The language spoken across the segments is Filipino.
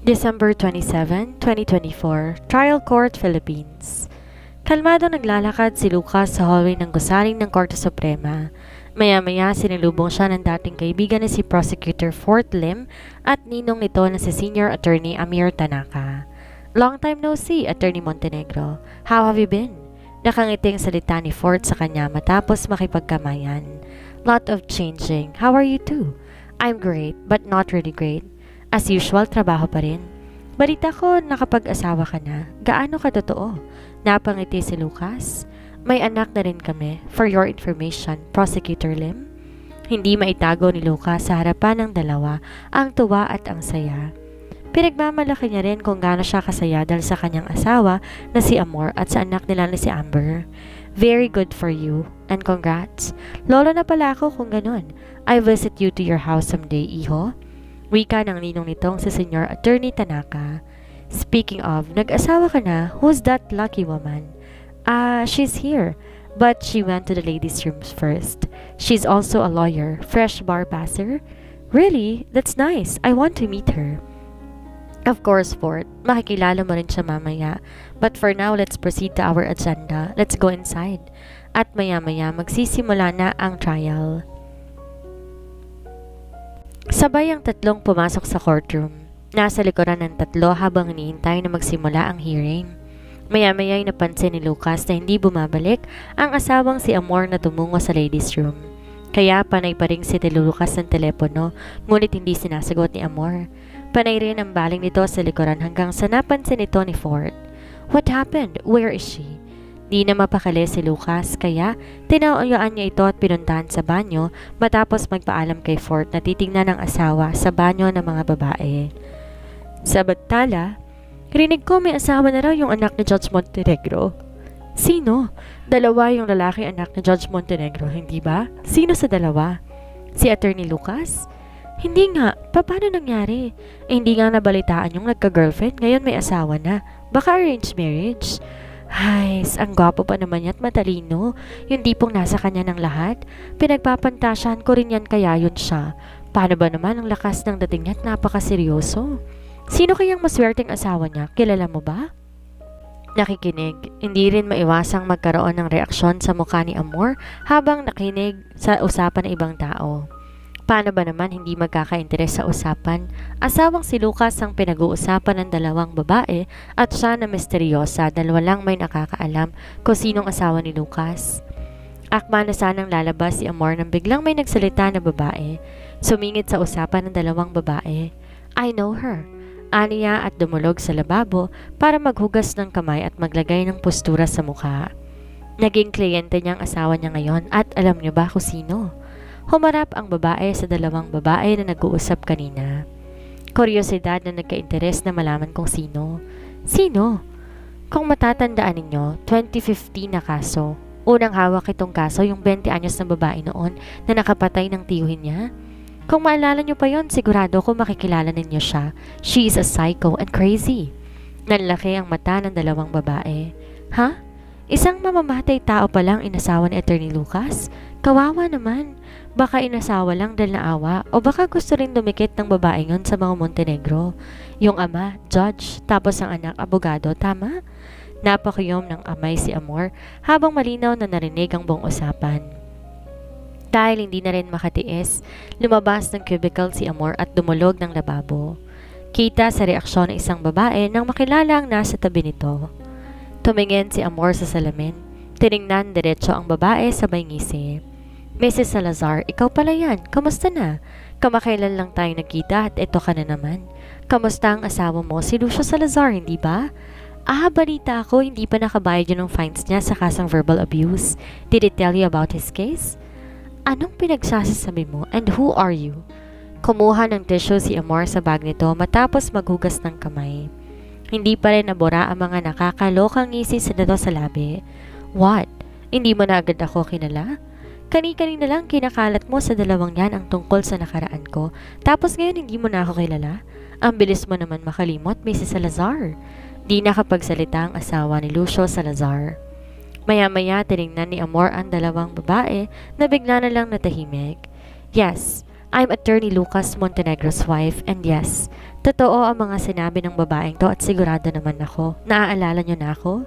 December 27, 2024, Trial Court, Philippines. Kalmado naglalakad si Lucas sa hallway ng gusaling ng Korte Suprema. Maya-maya sinilubong siya ng dating kaibigan na si Prosecutor Fort Lim at ninong nito na si Senior Attorney Amir Tanaka. Long time no see, Attorney Montenegro. How have you been? Nakangiting salita ni Fort sa kanya matapos makipagkamayan. Lot of changing. How are you too? I'm great, but not really great. As usual, trabaho pa rin. Balita ko, nakapag-asawa ka na. Gaano ka totoo? Napangiti si Lucas. May anak na rin kami. For your information, Prosecutor Lim. Hindi maitago ni Lucas sa harapan ng dalawa ang tuwa at ang saya. Pinagmamalaki niya rin kung gaano siya kasaya dahil sa kanyang asawa na si Amor at sa anak nila na si Amber. Very good for you and congrats. Lolo na pala ako kung ganun. I visit you to your house someday, iho. Wika ng ninong nitong si Senior Attorney Tanaka. Speaking of, nag-asawa ka na? Who's that lucky woman? She's here. But she went to the ladies' rooms first. She's also a lawyer, fresh bar passer. Really? That's nice. I want to meet her. Of course, Fort. Makikilala mo rin siya mamaya. But for now, let's proceed to our agenda. Let's go inside. At maya-maya, magsisimula na ang trial. Sabay ang tatlong pumasok sa courtroom. Nasa likuran ng tatlo habang hinihintay na magsimula ang hearing. Maya-maya'y napansin ni Lucas na hindi bumabalik ang asawang si Amor na tumungo sa ladies' room. Kaya panay pa rin si Lucas ng telepono, ngunit hindi sinasagot ni Amor. Panay rin ang baling nito sa likuran hanggang sa napansin ito ni Fort. What happened? Where is she? Di na mapakali si Lucas kaya tinauyaan niya ito at pinuntahan sa banyo matapos magpaalam kay Fort na titingnan ng asawa sa banyo ng mga babae. Sa bagtala, rinig ko may asawa na raw yung anak ni Judge Montenegro. Sino? Dalawa yung lalaki anak ni Judge Montenegro, hindi ba? Sino sa dalawa? Si Attorney Lucas? Hindi nga. Paano nangyari? Hindi nga nabalitaan yung nagka-girlfriend, ngayon may asawa na. Baka arranged marriage? Ay, ang gwapo pa naman niya at matalino. Yung tipong nasa kanya ng lahat. Pinagpapantasyahan ko rin yan kaya yun siya. Paano ba naman ang lakas ng dating niya at napakaseryoso? Sino kayang maswerteng asawa niya? Kilala mo ba? Nakikinig. Hindi rin maiwasang magkaroon ng reaksyon sa mukha ni Amor habang nakinig sa usapan ng ibang tao. Paano ba naman hindi magkakainteres sa usapan? Asawang si Lucas ang pinag-uusapan ng dalawang babae at siya na misteryosa dahil walang may nakakaalam kung sinong asawa ni Lucas. Akma na sanang lalabas si Amor nang biglang may nagsalita na babae. Sumingit sa usapan ng dalawang babae. I know her. Aniya at dumulog sa lababo para maghugas ng kamay at maglagay ng postura sa mukha. Naging kliyente niyang asawa niya ngayon at alam niyo ba kung sino? Humarap ang babae sa dalawang babae na nag-uusap kanina. Kuryosidad na nagka-interes na malaman kung sino. Sino? Kung matatandaan ninyo, 2015 na kaso. Unang hawak itong kaso yung 20 anyos na babae noon na nakapatay ng tiyuhin niya. Kung maalala niyo pa yon, sigurado ko makikilala ninyo siya. She is a psycho and crazy. Nanlaki ang mata ng dalawang babae. Ha? Isang mamamatay tao pa lang inasawa ni Attorney Lucas? Kawawa naman. Baka inasawa lang dahil naawa o baka gusto rin dumikit ng babae ngon sa mga Montenegro. Yung ama, judge, tapos ang anak, abogado, tama? Napakiyom ng amay si Amor habang malinaw na narinig ang buong usapan. Dahil hindi na rin makatiis, lumabas ng cubicle si Amor at dumulog ng lababo. Kita sa reaksyon ng isang babae nang makilala ang nasa tabi nito. Tumingin si Amor sa salamin. Tiningnan diretso ang babae sabay ngisi. Mrs. Salazar, ikaw pala yan. Kamusta na? Kamakailan lang tayo nagkita at ito ka na naman. Kamusta ang asawa mo, si Lucio Salazar, hindi ba? Balita ako, hindi pa nakabayad yun ng fines niya sa kasang verbal abuse. Did he tell you about his case? Anong pinagsasasabi mo and who are you? Kumuha ng tissue si Amor sa bag nito matapos maghugas ng kamay. Hindi pa rin nabura ang mga nakakalokang ngisi sa dato sa labi. What? Hindi mo na agad ako kinala? Kani-kanina lang kinakalat mo sa dalawang yan ang tungkol sa nakaraan ko. Tapos ngayon hindi mo na ako kilala? Ang bilis mo naman makalimot, Mrs. Salazar. Di nakapagsalita ang asawa ni Lucio Salazar. Maya-maya tinignan ni Amor ang dalawang babae na bigla na lang natahimik. Yes, I'm Attorney Lucas Montenegro's wife and yes, Totoo ang mga sinabi ng babaeng to at sigurado naman ako. Naaalala niyo na ako?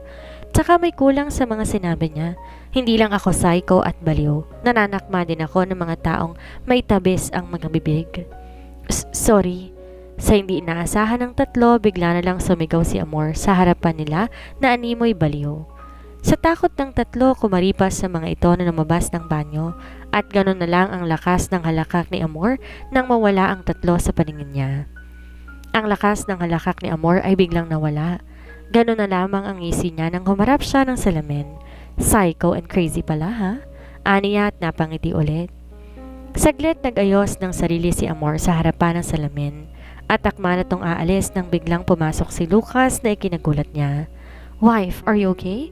Tsaka may kulang sa mga sinabi niya. Hindi lang ako psycho at baliw. Nananakma din ako ng mga taong may tabis ang mga bibig. Sorry. Sa hindi inaasahan ng tatlo, bigla na lang sumigaw si Amor sa harapan nila na animoy baliw. Sa takot ng tatlo, kumaripas sa mga ito na lumabas ng banyo at gano'n na lang ang lakas ng halakak ni Amor nang mawala ang tatlo sa paningin niya. Ang lakas ng halakak ni Amor ay biglang nawala. Gano'n na lamang ang ngisi niya nang humarap siya ng salamin. Psycho and crazy pala ha? Aniya at napangiti ulit. Saglit nag-ayos ng sarili si Amor sa harapan ng salamin at akma na tong aalis nang biglang pumasok si Lucas na ikinagulat niya. Wife, are you okay?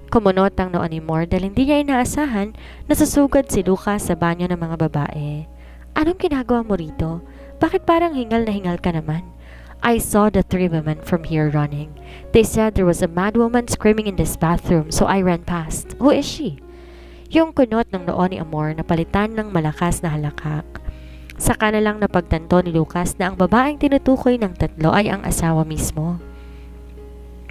Kumunot ang noon ni Amor dahil hindi niya inaasahan na susugad si Lucas sa banyo ng mga babae. Anong ginagawa mo rito? Bakit parang hingal na hingal ka naman? I saw the three women from here running. They said there was a mad woman screaming in this bathroom, so I ran past. Who is she? Yung kunot ng noon ni Amor na palitan ng malakas na halakak. Saka na lang napagtanto ni Lucas na ang babaeng tinutukoy ng tatlo ay ang asawa mismo.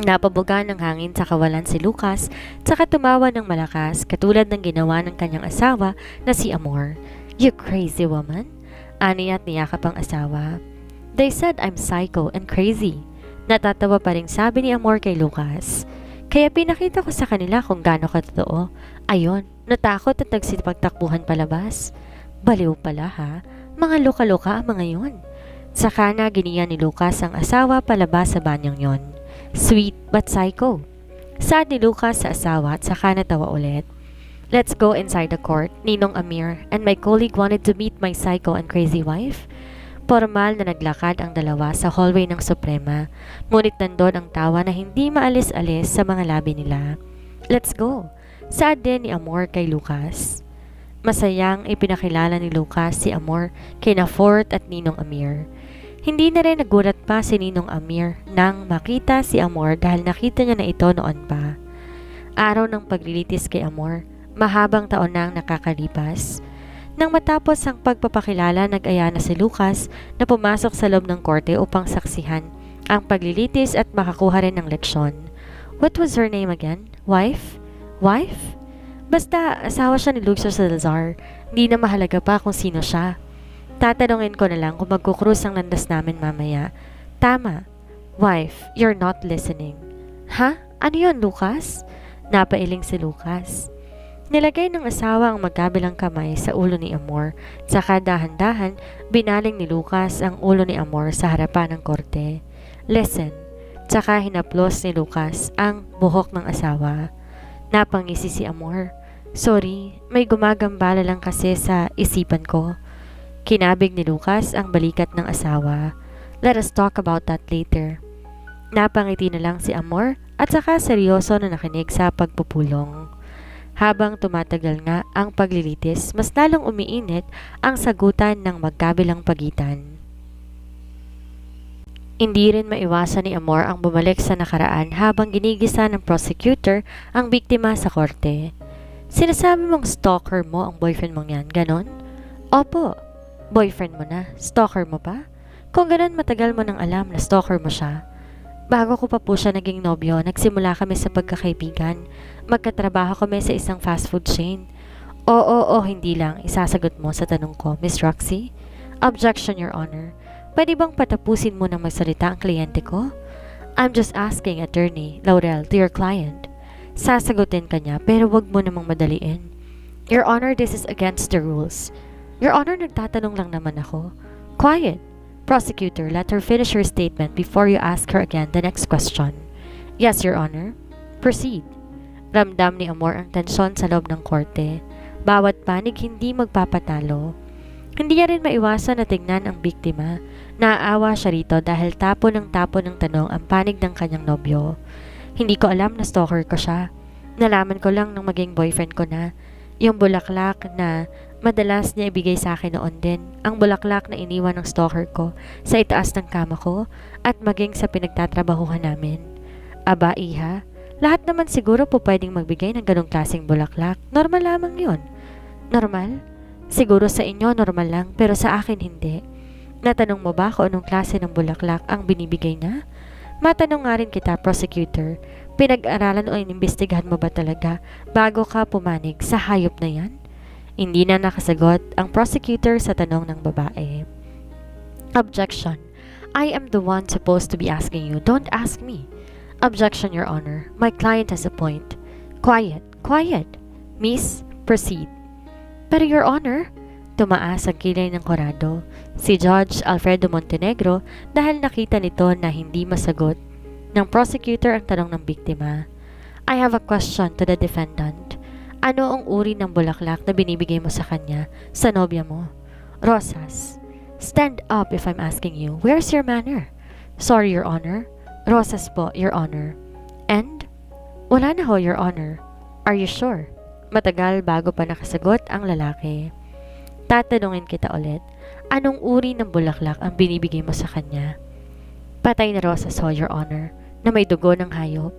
Napabuga ng hangin sa kawalan si Lucas, saka tumawa ng malakas katulad ng ginawa ng kanyang asawa na si Amor. You crazy woman? Ani at niyakap ang asawa. They said I'm psycho and crazy. Natatawa pa rin sabi ni Amor kay Lucas. Kaya pinakita ko sa kanila kung gaano katotoo. Ayon, natakot at nagsipagtakbuhan palabas. Baliw pala ha, mga loka-loka ang mga yun. Saka na giniyan ni Lucas ang asawa palabas sa banyong yon. Sweet but psycho. Sad ni Lucas sa asawa at saka natawa ulit. Let's go inside the court, Ninong Amir and my colleague wanted to meet my psycho and crazy wife. Formal na naglakad ang dalawa sa hallway ng Suprema, ngunit nandun ang tawa na hindi maalis-alis sa mga labi nila. Let's go. Sad din ni Amor kay Lucas. Masayang ipinakilala ni Lucas si Amor kina Fort at Ninong Amir. Hindi na rin nagulat pa si Ninong Amir nang makita si Amor dahil nakita niya na ito noon pa. Araw ng paglilitis kay Amor, mahabang taon nang nakakalipas. Nang matapos ang pagpapakilala, nag-aya na si Lucas na pumasok sa loob ng korte upang saksihan ang paglilitis at makakuha rin ng leksyon. What was her name again? Wife? Wife? Basta asawa siya ni Lucio Salazar, hindi na mahalaga pa kung sino siya. Tatanungin ko na lang kung magkukrus ang landas namin mamaya. Tama. Wife, you're not listening. Ha? Ano yun, Lucas? Napailing si Lucas. Nilagay ng asawa ang magkabilang kamay sa ulo ni Amor. Saka dahan-dahan, binaling ni Lucas ang ulo ni Amor sa harapan ng korte. Listen. Saka hinaplos ni Lucas ang buhok ng asawa. Napangisi si Amor. Sorry, may gumagambala lang kasi sa isipan ko. Kinabig ni Lucas ang balikat ng asawa. Let us talk about that later. Napangiti na lang si Amor at saka seryoso na nakinig sa pagpupulong. Habang tumatagal nga ang paglilitis, mas lalong umiinit ang sagutan ng magkabilang pagitan. Hindi rin maiwasan ni Amor ang bumalik sa nakaraan habang ginigisa ng prosecutor ang biktima sa korte. Sinasabi mong stalker mo ang boyfriend mong yan, ganon? Opo. Boyfriend mo na? Stalker mo pa? Kung ganon, matagal mo nang alam na stalker mo siya. Bago ko pa po siya naging nobyo, nagsimula kami sa pagkakaibigan. Magkatrabaho kami sa isang fast food chain. Oo, hindi lang. Isasagot mo sa tanong ko, Miss Roxy? Objection, Your Honor. Pwede bang patapusin mo nang magsalita ang kliyente ko? I'm just asking, Attorney Laurel, to your client. Sasagutin ka niya, pero wag mo namang madaliin. Your Honor, this is against the rules. Your Honor, nagtatanong lang naman ako. Quiet. Prosecutor, let her finish her statement before you ask her again the next question. Yes, Your Honor. Proceed. Ramdam ni Amor ang tensyon sa loob ng korte. Bawat panig hindi magpapatalo. Hindi niya rin maiwasan na tingnan ang biktima. Naaawa siya rito dahil tapo ng tanong ang panig ng kanyang nobyo. Hindi ko alam na stalker ko siya. Nalaman ko lang nung maging boyfriend ko na. Yung bulaklak na madalas niya ibigay sa akin noon din, ang bulaklak na iniwan ng stalker ko sa itaas ng kama ko at maging sa pinagtatrabahuhan namin. Aba, iha, lahat naman siguro po pwedeng magbigay ng ganong klaseng bulaklak. Normal lamang yon. Normal? Siguro sa inyo normal lang, pero sa akin hindi. Natanong mo ba kung anong klase ng bulaklak ang binibigay na? Matanong nga rin kita, prosecutor. Pinag-aralan o inimbestigahan mo ba talaga bago ka pumanig sa hayop na yan? Hindi na nakasagot ang prosecutor sa tanong ng babae. Objection. I am the one supposed to be asking you. Don't ask me. Objection, Your Honor. My client has a point. Quiet. Quiet. Miss, proceed. Pero Your Honor, tumaas ang kilay ng kurado, si Judge Alfredo Montenegro dahil nakita nito na hindi masagot ng prosecutor ang tanong ng biktima. I have a question to the defendant. Ano ang uri ng bulaklak na binibigay mo sa kanya, sa nobya mo? Rosas. Stand up if I'm asking you. Where's your manner? Sorry, Your Honor. Rosas po, Your Honor. And? Wala na ho, Your Honor. Are you sure? Matagal bago pa nakasagot ang lalaki. Tatanungin kita ulit, anong uri ng bulaklak ang binibigay mo sa kanya? Patay na rosas ho, Your Honor, na may dugo ng hayop,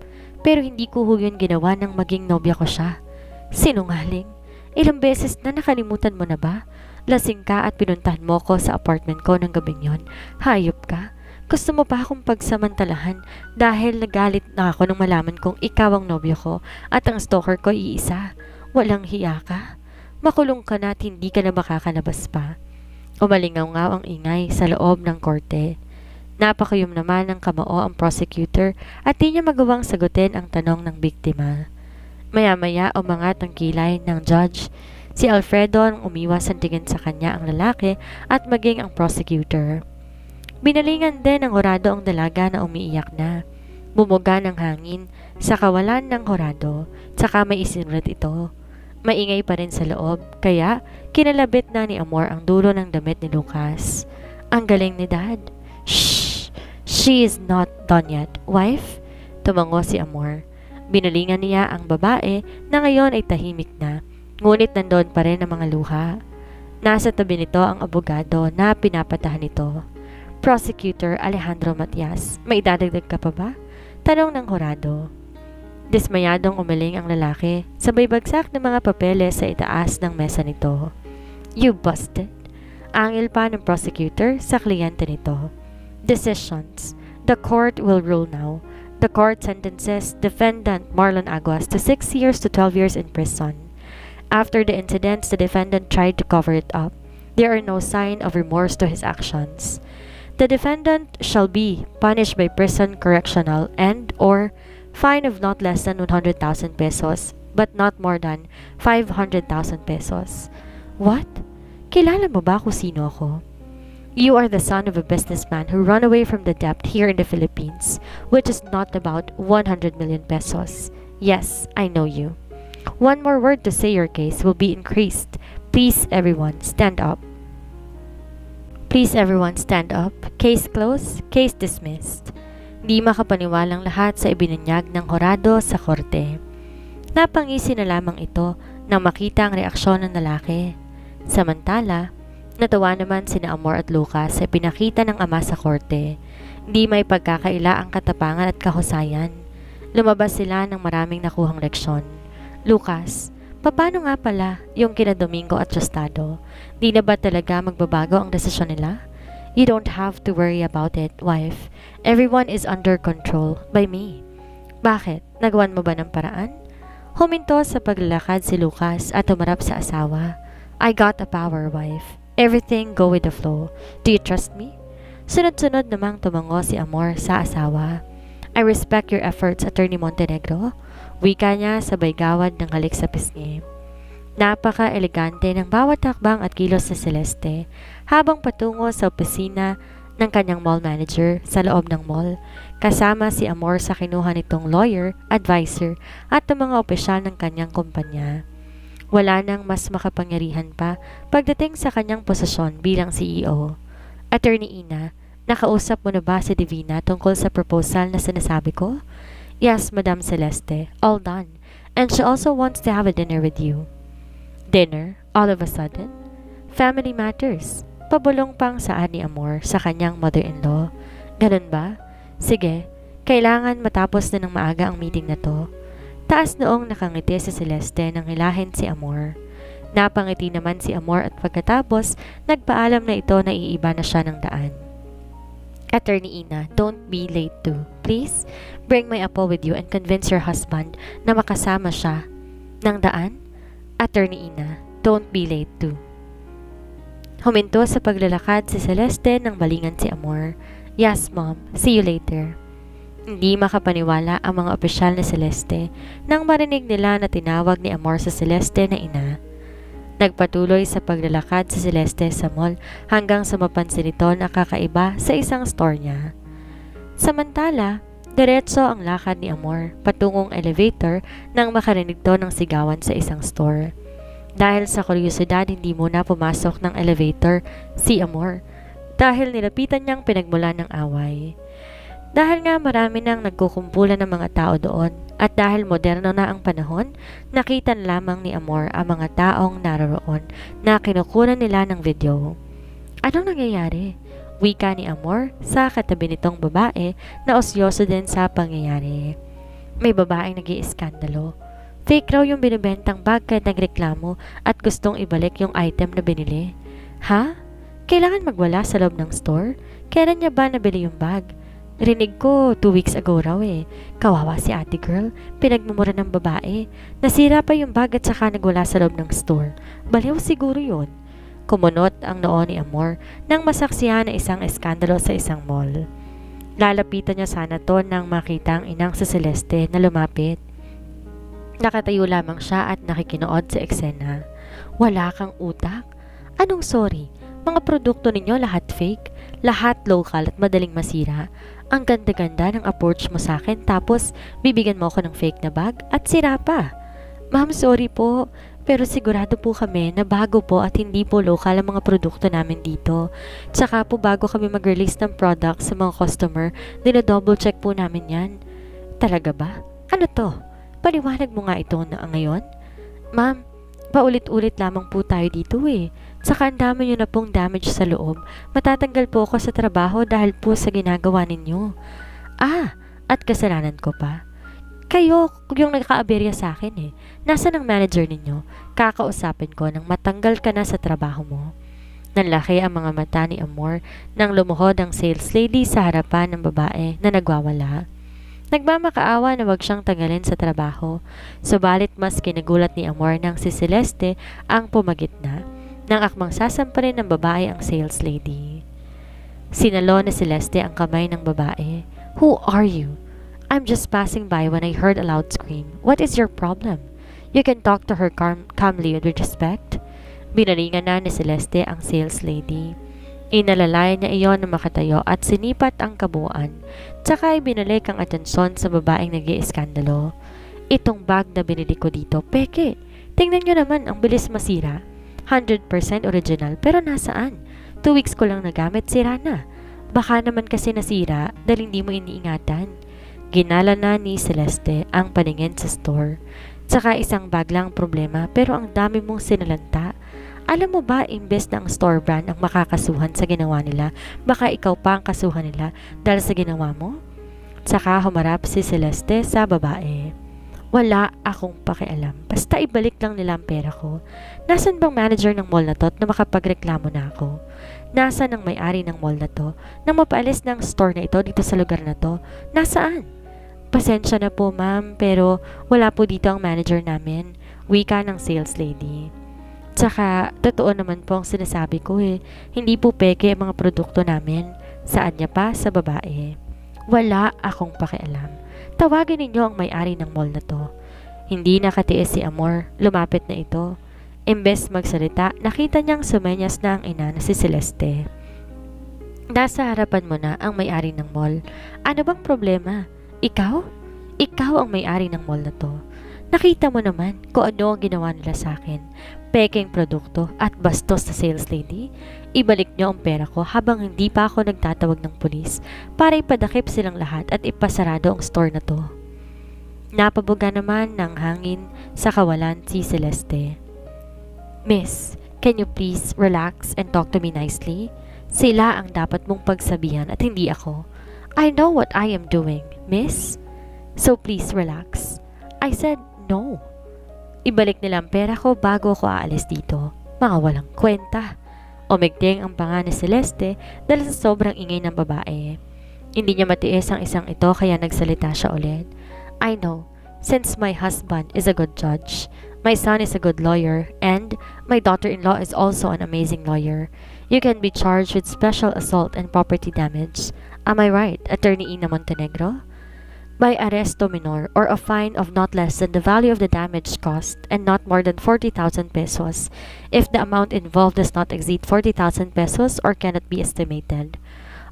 pero hindi ko ho yun ginawa nang maging nobya ko siya. Sinungaling? Ilang beses na nakalimutan mo na ba? Lasing ka at pinuntahan mo ko sa apartment ko ng gabing yon. Hayop ka? Gusto mo pa akong pagsamantalahan dahil nagalit na ako nung malaman kong ikaw ang nobyo ko at ang stalker ko iisa. Walang hiya ka? Makulong ka na at hindi ka na makakalabas pa. Umalingaw-ngaw ang ingay sa loob ng korte. Napakayom naman ng kamao ang prosecutor at di niya magawang sagutin ang tanong ng biktima. Maya-maya umangat ang kilay ng judge. Si Alfredo ang umiwas ang tingin sa kanya ang lalaki at maging ang prosecutor. Binalingan din ng horado ang dalaga na umiiyak na. Bumuga ng hangin sa kawalan ng horado, saka may isinulat ito. Maingay pa rin sa loob, kaya kinalabit na ni Amor ang dulo ng damit ni Lucas. Ang galing ni Dad. Shh! She is not done yet, wife? Tumango si Amor. Binalingan niya ang babae na ngayon ay tahimik na. Ngunit nandoon pa rin ang mga luha. Nasa tabi nito ang abogado na pinapatahan nito. Prosecutor Alejandro Matias, may dadagdag ka pa ba? Tanong ng horado. Dismayadong umiling ang lalaki, sabay bagsak ng mga papeles sa itaas ng mesa nito. You busted. Angil pa ng prosecutor sa kliyente nito. Decisions. The court will rule now. The court sentences defendant Marlon Aguas to 6 years to 12 years in prison. After the incidents, the defendant tried to cover it up. There are no sign of remorse to his actions. The defendant shall be punished by prison correctional and or fine of not less than 100,000 pesos but not more than 500,000 pesos. What? Kilala mo ba kung sino ako? You are the son of a businessman who ran away from the debt here in the Philippines, which is not about 100 million pesos. Yes, I know you. One more word to say your case will be increased. Please everyone, stand up. Please everyone, stand up. Case closed, case dismissed. Di makapaniwalang lahat sa ibinunyag ng horado sa korte. Napangisi na lamang ito nang makita ang reaksyon ng lalaki. Samantala, natawa naman sina Amor at Lucas sa pinakita ng ama sa korte. Di may pagkakaila ang katapangan at kahusayan. Lumabas sila ng maraming nakuhang leksyon. Lucas, paano nga pala yung kina Domingo at Tostado? Di na ba talaga magbabago ang desisyon nila? You don't have to worry about it, wife. Everyone is under control by me. Bakit? Nagawan mo ba ng paraan? Huminto sa paglalakad si Lucas at tumarap sa asawa. I got a power, wife. Everything go with the flow. Do you trust me? Sunod-sunod namang tumango si Amor sa asawa. I respect your efforts, Attorney Montenegro. Wika niya sabay gawad ng halik sa pisngi. Napaka-elegante ng bawat hakbang at kilos ni Celeste habang patungo sa opisina ng kanyang mall manager sa loob ng mall, kasama si Amor sa kinuha nitong lawyer, advisor at ang mga opisyal ng kanyang kumpanya. Wala nang mas makapangyarihan pa pagdating sa kanyang posisyon bilang CEO. Attorney Ina, nakausap mo na ba si Divina tungkol sa proposal na sinasabi ko? Yes, Madam Celeste, all done. And she also wants to have a dinner with you. Dinner? All of a sudden? Family matters. Pabulong pang saan ni Amor sa kanyang mother-in-law. Ganun ba? Sige, kailangan matapos na ng maaga ang meeting na to. Taas noong nakangiti si Celeste nang hilahin si Amor. Napangiti naman si Amor at pagkatapos, nagpaalam na ito na iiba na siya ng daan. Attorney Ina, don't be late too. Please, bring my apo with you and convince your husband na makasama siya ng daan. Attorney Ina, don't be late too. Huminto sa paglalakad si Celeste nang balingan si Amor. Yes, Mom. See you later. Hindi makapaniwala ang mga opisyal ni Celeste nang marinig nila na tinawag ni Amor sa Celeste na ina. Nagpatuloy sa paglalakad si Celeste sa mall hanggang sa mapansin ito na kakaiba sa isang store niya. Samantala, diretso ang lakad ni Amor patungong elevator nang makarinig to ng sigawan sa isang store. Dahil sa kuryosidad, hindi muna pumasok ng elevator si Amor dahil nilapitan niyang pinagmulan ng away. Dahil nga marami nang nagkukumpulan ng mga tao doon at dahil moderno na ang panahon, nakitan lamang ni Amor ang mga taong naroroon na kinukunan nila ng video. Anong nangyayari? Wika ni Amor sa katabi nitong babae na osyoso din sa pangyayari. May babaeng nag-iiskandalo. Fake raw yung binibentang bag kaya nagreklamo at gustong ibalik yung item na binili. Ha? Kailangan magwala sa loob ng store? Kailan niya ba nabili yung bag? Rinig ko 2 weeks ago raw eh. Kawawa si ate girl. Pinagmumura ng babae. Nasira pa yung bag at saka nagwala sa loob ng store. Baliw siguro yun. Kumunot ang noo ni Amor nang masaksihan na isang eskandalo sa isang mall. Lalapitan niya sana to nang makita ang inang sa Celeste na lumapit. Nakatayo lamang siya at nakikinood sa eksena. Wala kang utak? Anong sorry? Mga produkto ninyo lahat fake, lahat local at madaling masira. Ang ganda-ganda ng approach mo sa akin tapos bibigyan mo ako ng fake na bag at sira pa. Ma'am, sorry po, pero sigurado po kami na bago po at hindi po local ang mga produkto namin dito. Tsaka po bago kami mag-release ng product sa mga customer, dina-double check po namin yan. Talaga ba? Ano to? Paliwanag mo nga ito na ngayon? Ma'am, paulit-ulit lamang po tayo dito eh. Saka ang dami nyo na pong damage sa loob. Matatanggal po ako sa trabaho dahil po sa ginagawa ninyo. Ah, at kasalanan ko pa. Kayo yung nagkaaberya sa akin eh. Nasaan ang manager ninyo? Kakausapin ko nang matanggal ka na sa trabaho mo. Nanlaki ang mga mata ni Amor nang lumuhod ang sales lady sa harapan ng babae na nagwawala. Nagmamakaawa na wag siyang tanggalin sa trabaho. Subalit mas kinagulat ni Amor nang si Celeste ang pumagitna. Nang akmang sasamparin ng babae ang sales lady. Sinalo ni Celeste ang kamay ng babae. Who are you? I'm just passing by when I heard a loud scream. What is your problem? You can talk to her calmly with respect. Binalingan na ni Celeste ang sales lady. Inalalayan niya iyon na makatayo at sinipat ang kabuuan. Tsaka ay binalik ang atensyon sa babaeng nag-iiskandalo. Itong bag na binili ko dito, peke. Tingnan niyo naman ang bilis masira. 100% original pero nasaan? 2 weeks ko lang nagamit, sira na. Baka naman kasi nasira dahil hindi mo iniingatan. Ginala na ni Celeste ang paningin sa store. Tsaka isang bag lang problema pero ang dami mong sinalanta. Alam mo ba, imbes na ang store brand ang makakasuhan sa ginawa nila, baka ikaw pa ang kasuhan nila dahil sa ginawa mo? Tsaka humarap si Celeste sa babae. Wala akong pakialam. Basta ibalik lang nila ang pera ko. Nasaan bang manager ng mall na to na makapagreklamo na ako? Nasaan ang may-ari ng mall na to na mapaalis ng store na ito dito sa lugar na to? Nasaan? Pasensya na po ma'am, pero wala po dito ang manager namin. Wika ng sales lady. Tsaka, totoo naman po ang sinasabi ko eh. Hindi po peke ang mga produkto namin. Saan niya pa? Sa babae. Wala akong pakialam. Tawagin ninyo ang may-ari ng mall na to. Hindi nakatiis si Amor. Lumapit na ito. Imbes magsalita, nakita niyang sumenyas na ang ina na si Celeste. Nasa harapan mo na ang may-ari ng mall. Ano bang problema? Ikaw? Ikaw ang may-ari ng mall na to. Nakita mo naman kung ano ang ginawa nila sa akin. Peking produkto at bastos sa sales lady. Ibalik niyo ang pera ko habang hindi pa ako nagtatawag ng pulis para ipadakip silang lahat at ipasarado ang store na to. Napabuga naman ng hangin sa kawalan si Celeste. Miss, can you please relax and talk to me nicely? Sila ang dapat mong pagsabihan at hindi ako. I know what I am doing, miss. So please relax. I said no. Ibalik nila ang pera ko bago ako aalis dito. Mga walang kwenta. Umigting ang panga ni Celeste dahil sa sobrang ingay ng babae. Hindi niya matiis ang isang ito kaya nagsalita siya ulit. I know, since my husband is a good judge, my son is a good lawyer, and my daughter-in-law is also an amazing lawyer, you can be charged with special assault and property damage. Am I right, Attorney Ina Montenegro? By arresto minor or a fine of not less than the value of the damage caused and not more than 40,000 pesos if the amount involved does not exceed 40,000 pesos or cannot be estimated.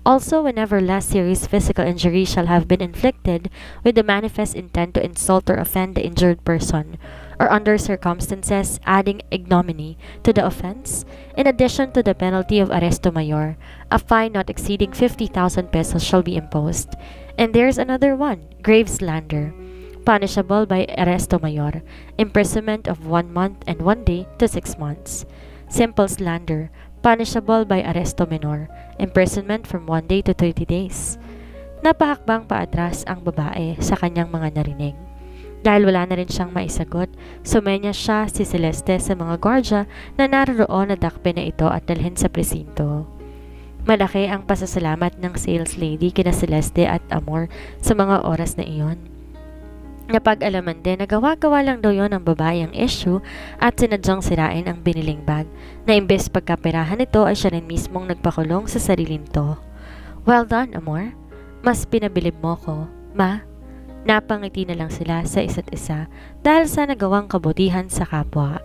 Also, whenever less serious physical injury shall have been inflicted with the manifest intent to insult or offend the injured person, or under circumstances adding ignominy to the offense, in addition to the penalty of arresto mayor, a fine not exceeding 50,000 pesos shall be imposed. And there's another one, grave slander, punishable by arresto mayor, imprisonment of 1 month and 1 day to 6 months. Simple slander, punishable by arresto minor, imprisonment from 1 day to 30 days. Napahakbang paatras ang babae sa kanyang mga narinig. Dahil wala na rin siyang maisagot, sumenya siya si Celeste sa mga gwardya na naroon na dakpe na ito at dalhin sa presinto. Malaki ang pasasalamat ng sales lady kina Celeste at Amor sa mga oras na iyon. Napag-alaman din na gawa-gawa lang daw yon ang babae ang issue at sinadyang sirain ang biniling bag na imbes pagkaperahan nito ay siya rin mismong nagpakulong sa sarili nito. Well done, Amor. Mas pinabilib mo ko, ma. Napangiti na lang sila sa isa't isa dahil sa nagawang kabutihan sa kapwa.